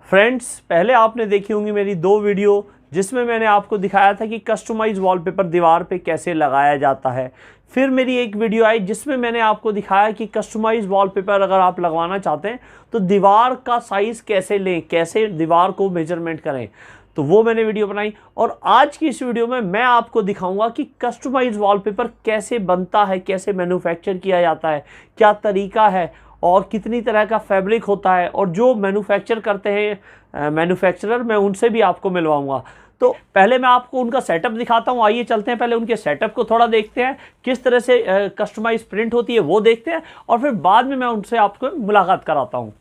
Friends, पहले आपने देखी होंगी मेरी 2 वीडियो जिसमें मैंने आपको दिखाया था कि कस्टमाइज वॉलपेपर दीवार पे कैसे लगाया जाता है। फिर मेरी एक वीडियो आई जिसमें मैंने आपको दिखाया कि कस्टमाइज वॉलपेपर अगर आप लगवाना चाहते हैं तो दीवार का साइज़ कैसे लें, कैसे दीवार को मेजरमेंट करें, तो वो मैंने वीडियो बनाई। और आज की इस वीडियो में मैं आपको दिखाऊंगा कि कस्टमाइज वॉलपेपर कैसे बनता है, कैसे मैन्युफैक्चर किया जाता है, क्या तरीका है और कितनी तरह का फैब्रिक होता है, और जो मैन्युफैक्चर करते हैं मैन्युफैक्चरर, मैं उनसे भी आपको मिलवाऊंगा। तो पहले मैं आपको उनका सेटअप दिखाता हूं। आइए चलते हैं, पहले उनके सेटअप को थोड़ा देखते हैं, किस तरह से कस्टमाइज प्रिंट होती है वो देखते हैं, और फिर बाद में मैं उनसे आपको मुलाकात कराता हूं।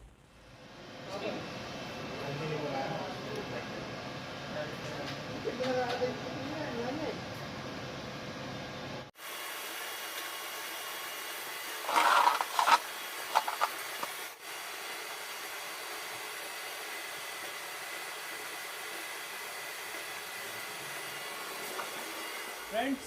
फ्रेंड्स,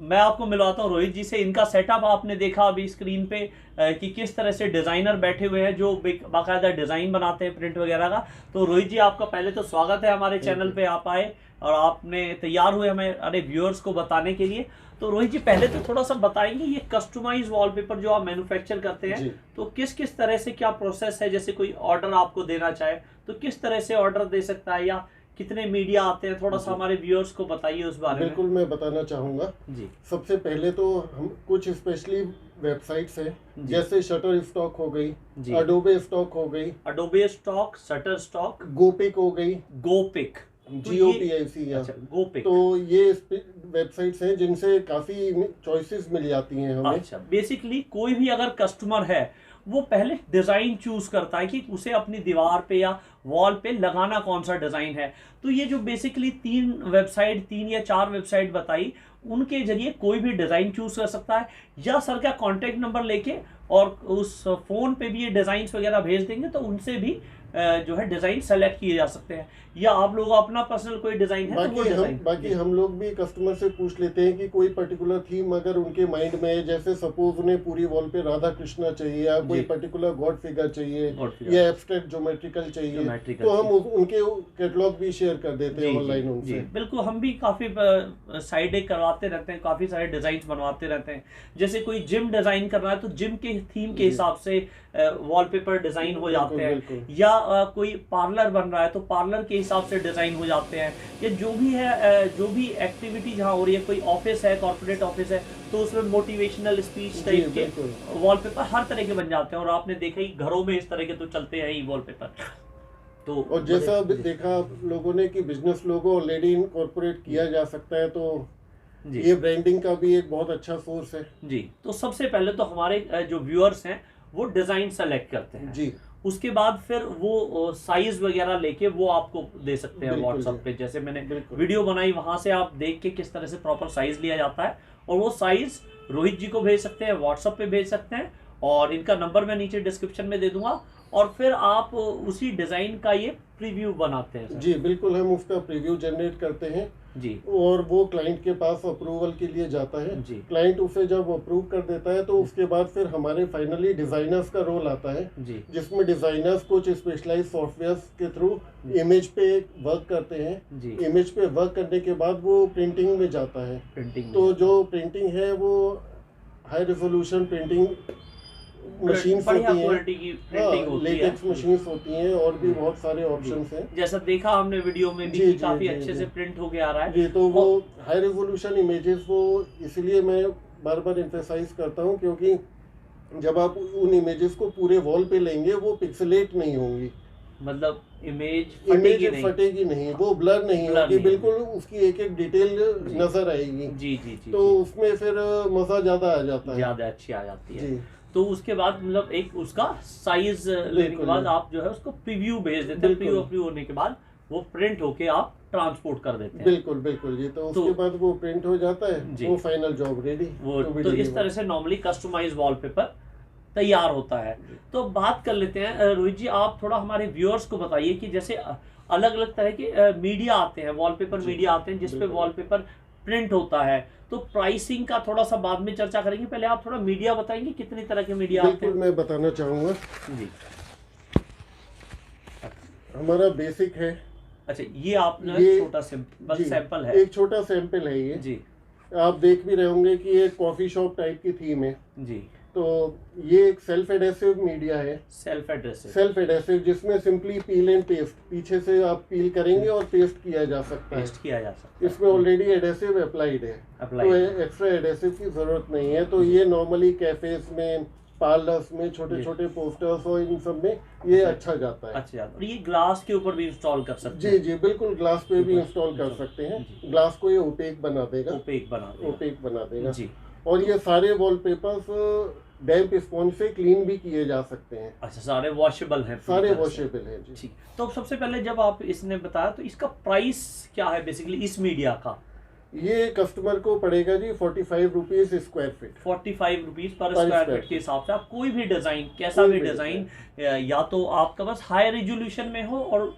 मैं आपको मिलवाता हूँ रोहित जी से। इनका सेटअप आपने देखा अभी स्क्रीन पे कि किस तरह से डिज़ाइनर बैठे हुए हैं जो बाकायदा डिज़ाइन बनाते हैं प्रिंट वगैरह का। तो रोहित जी, आपका पहले तो स्वागत है हमारे चैनल पे। आप आए और आपने तैयार हुए हमें अरे व्यूअर्स को बताने के लिए। तो रोहित जी, पहले तो थोड़ा सा बताएंगे ये कस्टमाइज वॉलपेपर जो आप मैन्युफैक्चर करते हैं तो किस किस तरह से क्या प्रोसेस है। जैसे कोई ऑर्डर आपको देना चाहे तो किस तरह से ऑर्डर दे सकता है, या कितने मीडिया आते हैं, थोड़ा सा हमारे व्यूअर्स को बताइए उस बारे में। बिल्कुल, मैं बताना चाहूँगा जी। सबसे पहले तो हम कुछ स्पेशली वेबसाइट्स हैं, जैसे शटर स्टॉक हो गई, अडोबे स्टॉक हो गई, Adobe stock, shutter stock, Gopika हो गई, गोपिक, GOPIC। अच्छा, गोपिक। तो ये वेबसाइट्स हैं जिनसे काफ़ी चॉइसेस मिल जाती हैं हमें। अच्छा, बेसिकली कोई भी अगर कस्टमर है वो पहले डिज़ाइन चूज करता है कि उसे अपनी दीवार पे या वॉल पे लगाना कौन सा डिज़ाइन है। तो ये जो बेसिकली 3 या 4 वेबसाइट बताई, उनके जरिए कोई भी डिज़ाइन चूज कर सकता है, या सर का कॉन्टेक्ट नंबर लेके और उस फ़ोन पे भी ये डिज़ाइंस वगैरह भेज देंगे तो उनसे भी जो है डिज़ाइन सेलेक्ट किए जा सकते हैं, या आप लोगों अपना पर्सनल कोई डिज़ाइन है तो वो बाकी हम लोग भी कस्टमर से पूछ लेते हैं कि कोई पर्टिकुलर थीम अगर उनके माइंड में है, जैसे सपोज उन्हें पूरी वॉल पे राधा कृष्णा चाहिए, या कोई पर्टिकुलर गॉड फिगर चाहिए, या एब्स्ट्रैक्ट ज्योमेट्रिकल चाहिए, तो हम उनके कैटलॉग भी शेयर कर देते हैं ऑनलाइन उनसे। बिल्कुल, हम भी काफ़ी साइडें करवाते रहते हैं, काफ़ी सारे डिज़ाइन बनवाते रहते हैं। जैसे कोई जिम डिज़ाइन करना है तो जिम के थीम के हिसाब से वॉलपेपर डिज़ाइन हो जाते हैं, या कोई पार्लर बन रहा है तो पार्लर के हिसाब से डिज़ाइन हो जाते हैं, या जो भी है जो भी एक्टिविटी जहाँ हो रही है, कोई ऑफिस है, कॉर्पोरेट ऑफिस है तो उसमें मोटिवेशनल स्पीच टाइप के वॉलपेपर हर तरह के बन जाते हैं। और आपने देखा ही घरों में इस तरह के तो चलते हैं ही वॉलपेपर। तो और जैसा देखा आप लोगों ने कि बिजनेस लोगो ऑलरेडी इनकॉर्पोरेट किया जा सकता है, तो ये ब्रांडिंग का भी एक बहुत अच्छा सोर्स है जी। तो सबसे पहले तो हमारे जो व्यूअर्स हैं वो डिज़ाइन सेलेक्ट करते हैं जी। उसके बाद फिर वो साइज वगैरह लेके वो आपको दे सकते हैं व्हाट्सएप पे। जैसे मैंने वीडियो बनाई वहां से आप देख के किस तरह से प्रॉपर साइज लिया जाता है, और वो साइज रोहित जी को भेज सकते हैं, व्हाट्सएप पे भेज सकते हैं, और इनका नंबर मैं नीचे डिस्क्रिप्शन में दे दूंगा। और फिर आप उसी डिज़ाइन का ये प्रीव्यू बनाते हैं जी। बिल्कुल, हम उसका प्रीव्यू जनरेट करते हैं जी, और वो क्लाइंट के पास अप्रूवल के लिए जाता है जी। क्लाइंट उसे जब अप्रूव कर देता है तो उसके बाद फिर हमारे फाइनली डिजाइनर्स का रोल आता है जी, जिसमें डिजाइनर्स कुछ स्पेशलाइज्ड सॉफ्टवेयर के थ्रू इमेज पे वर्क करते हैं जी। इमेज पे वर्क करने के बाद वो प्रिंटिंग में जाता है। तो जो प्रिंटिंग है वो हाई रेजोल्यूशन प्रिंटिंग मशीन्स होती हैं, लेटेक्स मशीन्स होती हैं, और भी बहुत सारे ऑप्शंस हैं। जैसा देखा हमने वीडियो में भी काफी अच्छे से प्रिंट हो के आ रहा है जी। तो वो हाई रेजोल्यूशन इमेजेस, वो इसलिए मैं बार बार एम्फेसाइज करता हूँ क्योंकि जब आप उन इमेजेस को पूरे वॉल पे लेंगे वो पिक्सेलेट नहीं होंगी, मतलब इमेज फटेगी नहीं, वो ब्लर नहीं होगी, बिल्कुल उसकी एक एक डिटेल नजर आएगी जी जी जी। तो उसमें फिर मजा ज्यादा आ जाता है, ज्यादा अच्छी आ जाती है। तो उसके बाद मतलब एक उसका साइज लेने के बाद आप जो है उसको प्रीव्यू भेज देते हैं। प्रीव्यू होने के बाद वो प्रिंट होके आप ट्रांसपोर्ट कर देते हैं। बिल्कुल जी। तो उसके बाद वो प्रिंट हो जाता है, वो फाइनल जॉब रेडी। तो इस तरह से नॉर्मली कस्टमाइज वॉलपेपर तैयार होता है। तो बात कर लेते हैं रोहित जी, आप थोड़ा हमारे व्यूअर्स को बताइए कि जैसे अलग अलग तरह के मीडिया आते हैं, वॉलपेपर मीडिया आते हैं जिसपे वॉलपेपर प्रिंट होता है, तो प्राइसिंग का थोड़ा सा बाद में चर्चा करेंगे। पहले आप थोड़ा मीडिया बताएंगे कितनी तरह के मीडिया आते हैं। मैं बताना चाहूँगा जी। हमारा बेसिक है। अच्छा, ये आपने छोटा सैंपल है, एक छोटा सैंपल है ये जी। आप देख भी रहे होंगे कि ये कॉफी शॉप टाइप की थीम है जी। तो ये एक सेल्फ एडेसिव मीडिया है, सेल्फ एडेसिव जिसमें सिंपली पील एंड पेस्ट, पीछे से आप पील करेंगे और पेस्ट किया जा सकता है। इसमें ऑलरेडी एडेसिव अप्लाइड है, तो एक्स्ट्रा एडेसिव की जरूरत नहीं है। तो ये नॉर्मली कैफेज में, पार्लर्स में, छोटे छोटे पोस्टर्स और इन सब में ये अच्छा जाता है। अच्छा, और ये ग्लास के ऊपर भी इंस्टॉल कर सकते हैं? जी जी बिल्कुल, ग्लास पे भी इंस्टॉल कर सकते हैं। ग्लास को ये ओपेक बना देगा, ओपेक बना देगा जी। और ये सारे वॉलपेपर्स डैम्प स्पॉन्ज से क्लीन भी किए जा सकते हैं। अच्छा, सारे वॉशेबल हैं? सारे वॉशेबल हैं जी। ठीक, तो सबसे पहले जब आप इसने बताया तो इसका प्राइस क्या है बेसिकली इस मीडिया का? ये कस्टमर को पड़ेगा जी 45 rupees square feet. 45 rupees per square feet के हिसाब से आप कोई भी डिजाइन, कैसा भी डिजाइन, या तो आपका बस हाई रेजोल्यूशन में हो और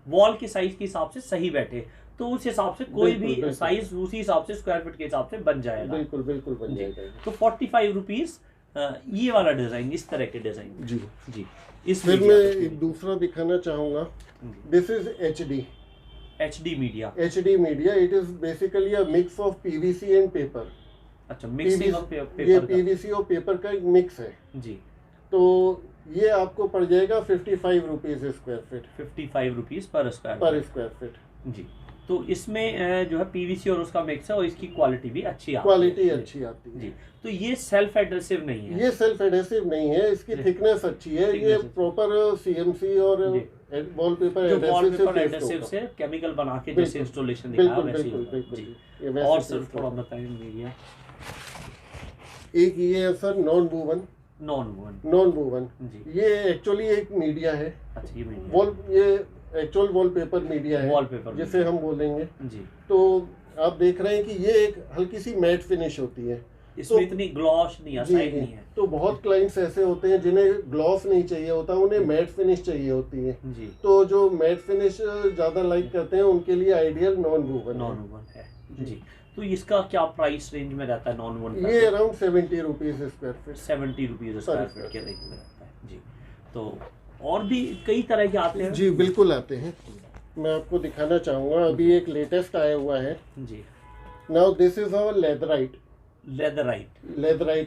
वॉल के साइज के हिसाब से सही बैठे, तो उस हिसाब से कोई भी साइज उसी हिसाब से स्क्वायर फीट के हिसाब से बन जाएगा। बिल्कुल बिल्कुल बन जाएगा। तो 45 रुपीज ये वाला डिजाइन, इस तरह के डिजाइन जी जी। इस फिर मैं एक दूसरा दिखाना चाहूंगा। This is HD media. It is basically a mix of PVC and paper. अच्छा, मिक्सिंग ऑफ पेपर। ये PVC और पेपर का एक मिक्स है जी। तो ये आपको पड़ जाएगा 55 rupees square feet. 55 rupees per square feet जी। तो इसमें जो है PVC और उसका मिक्स है और इसकी क्वालिटी भी अच्छी आती है जी। तो ये सेल्फ एडेसिव नहीं है? ये सेल्फ एडेसिव नहीं है, इसकी थिकनेस अच्छी है। ये प्रॉपर CMC और वॉलपेपर एडेसिव से केमिकल बना के जैसे इंस्टॉलेशन दिखाया वैसे ही। और सर थोड़ा बताएं मीडिया। एक ये है सर नॉन वूवन जी। ये एक्चुअली एक मीडिया है। अच्छा, ये मीडिया, ये एक्चुअल वॉलपेपर मीडिया है, वॉलपेपर जिसे हम बोलेंगे जी। तो आप देख रहे हैं कि ये एक हल्की सी मैट फिनिश होती है, इसमें इतनी ग्लॉस नहीं है। तो बहुत क्लाइंट्स ऐसे होते हैं जिन्हें ग्लॉस नहीं चाहिए होता, उन्हें मैट फिनिश चाहिए होती है जी। तो जो मैट फिनिश ज्यादा लाइक करते हैं उनके लिए आइडियल नॉन वूवन है जी। तो इसका क्या प्राइस रेंज में रहता है नॉन वूवन? ये around 70 rupees square feet. 70 rupees square feet के रेंज में रहता है जी। तो और भी कई तरह के आते हैं जी। बिल्कुल आते हैं, मैं आपको दिखाना चाहूंगा। अभी एक लेटेस्ट आया हुआ है जी। Now this is our leatherette.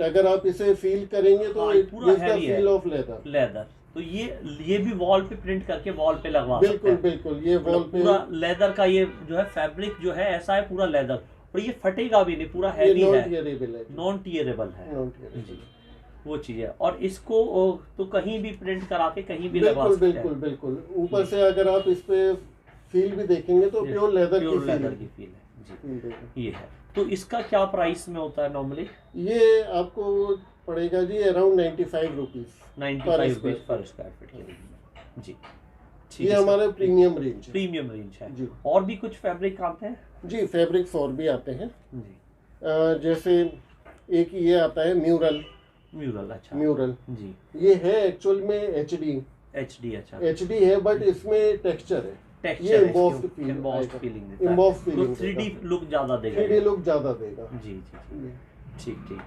अगर आप इसे फील करेंगे तो पूरा हैवी है, फील ऑफ लेदर। तो ये भी वॉल पे प्रिंट करके वॉल पे लगवा सकते हैं। बिल्कुल ये वॉल पे पूरा लेदर का ये जो है फैब्रिक जो है ऐसा है पूरा लेदर, और ये फटेगा भी नहीं, पूरा हैवी है, नॉन टियरेबल है जी। वो चीज है। और इसको तो कहीं भी प्रिंट करा के कहीं भी लगा सकते हैं। बिल्कुल ऊपर से अगर आप इस पे फील भी देखेंगे तो प्योर लेदर की फील है जी। ये है। तो इसका क्या प्राइस में होता है नॉर्मली? ये आपको पड़ेगा जी around 95 rupees. 95 rupees per square feet के जी। ये हमारा प्रीमियम रेंज है जी। और भी कुछ फैब्रिक आते हैं जी? फैब्रिक्स और भी आते हैं जी। जैसे एक ये आता है म्यूरल। अच्छा म्यूरल जी। ये है एक्चुअल में HD। अच्छा, HD है बट इसमें टेक्सचर है। ये एम्बॉस्ड फीलिंग 3D लुक ज्यादा देगा जी। ठीक।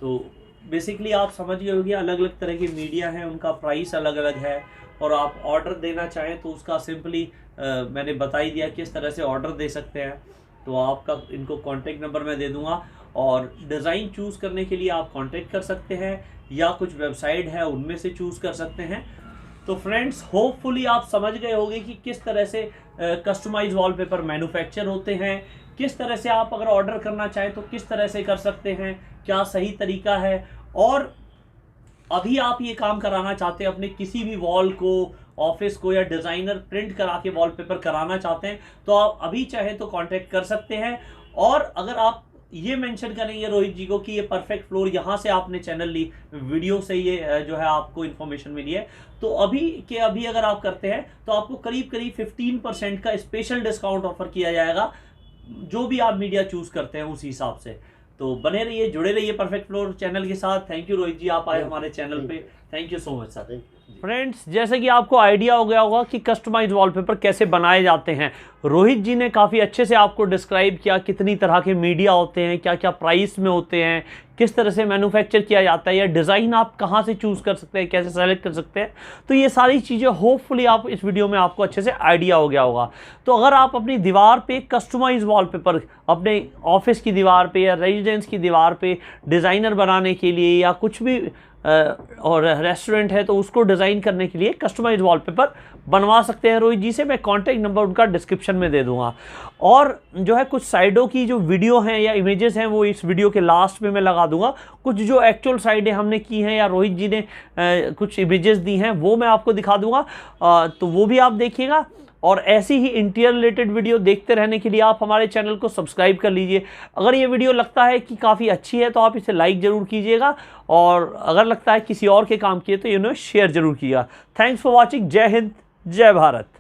तो बेसिकली आप समझ गए होंगे, अलग अलग तरह के मीडिया हैं, उनका प्राइस अलग अलग है। और आप ऑर्डर देना चाहें तो उसका सिंपली मैंने बता ही दिया किस तरह से ऑर्डर दे सकते हैं। तो आपका इनको कॉन्टेक्ट नंबर मैं दे दूंगा, और डिज़ाइन चूज़ करने के लिए आप कांटेक्ट कर सकते हैं, या कुछ वेबसाइट है उनमें से चूज़ कर सकते हैं। तो फ्रेंड्स, होपफुली आप समझ गए होंगे कि किस तरह से कस्टमाइज वॉलपेपर मैन्युफैक्चर होते हैं, किस तरह से आप अगर ऑर्डर करना चाहें तो किस तरह से कर सकते हैं, क्या सही तरीका है। और अभी आप ये काम कराना चाहते हैं अपने किसी भी वॉल को, ऑफिस को, या डिज़ाइनर प्रिंट करा के वॉलपेपर कराना चाहते हैं तो आप अभी चाहे तो कांटेक्ट कर सकते हैं। और अगर आप ये मेंशन करेंगे रोहित जी को कि ये परफेक्ट फ्लोर यहाँ से आपने चैनल ली, वीडियो से ये जो है आपको इन्फॉर्मेशन मिली है, तो अभी अगर आप करते हैं तो आपको करीब 15% का स्पेशल डिस्काउंट ऑफर किया जाएगा, जो भी आप मीडिया चूज करते हैं उस हिसाब से। तो बने रहिए, जुड़े रहिए परफेक्ट फ्लोर चैनल के साथ। थैंक यू रोहित जी, आप आए हमारे चैनल पे। Thank you so much sir. Thank you. Friends, जैसे कि आपको आइडिया हो गया होगा कि कस्टमाइज वॉलपेपर कैसे बनाए जाते हैं, रोहित जी ने काफ़ी अच्छे से आपको डिस्क्राइब किया कितनी तरह के मीडिया होते हैं, क्या क्या प्राइस में होते हैं, किस तरह से मैन्युफैक्चर किया जाता है, या डिज़ाइन आप कहाँ से चूज़ कर सकते हैं, कैसे सेलेक्ट कर सकते हैं। तो ये सारी चीज़ें होपफुली आप इस वीडियो में आपको अच्छे से आइडिया हो गया होगा। तो अगर आप अपनी दीवार पे कस्टमाइज वॉलपेपर अपने ऑफिस की दीवार पे या रेजिडेंस की दीवार पे डिज़ाइनर बनाने के लिए, या कुछ भी और रेस्टोरेंट है तो उसको डिज़ाइन करने के लिए कस्टमाइज वॉलपेपर बनवा सकते हैं रोहित जी से। मैं कॉन्टैक्ट नंबर उनका डिस्क्रिप्शन में दे दूंगा, और जो है कुछ साइडों की जो वीडियो हैं या इमेजेस हैं वो इस वीडियो के लास्ट में मैं लगा दूंगा। कुछ जो एक्चुअल साइडें हमने की हैं या रोहित जी ने कुछ इमेजेस दी हैं वो मैं आपको दिखा दूंगा, तो वो भी आप देखिएगा। और ऐसी ही इंटीरियर रिलेटेड वीडियो देखते रहने के लिए आप हमारे चैनल को सब्सक्राइब कर लीजिए। अगर ये वीडियो लगता है कि काफ़ी अच्छी है तो आप इसे लाइक ज़रूर कीजिएगा, और अगर लगता है किसी और के काम किए तो शेयर ज़रूर कीजिएगा। Thanks for watching. जय हिंद, जय भारत।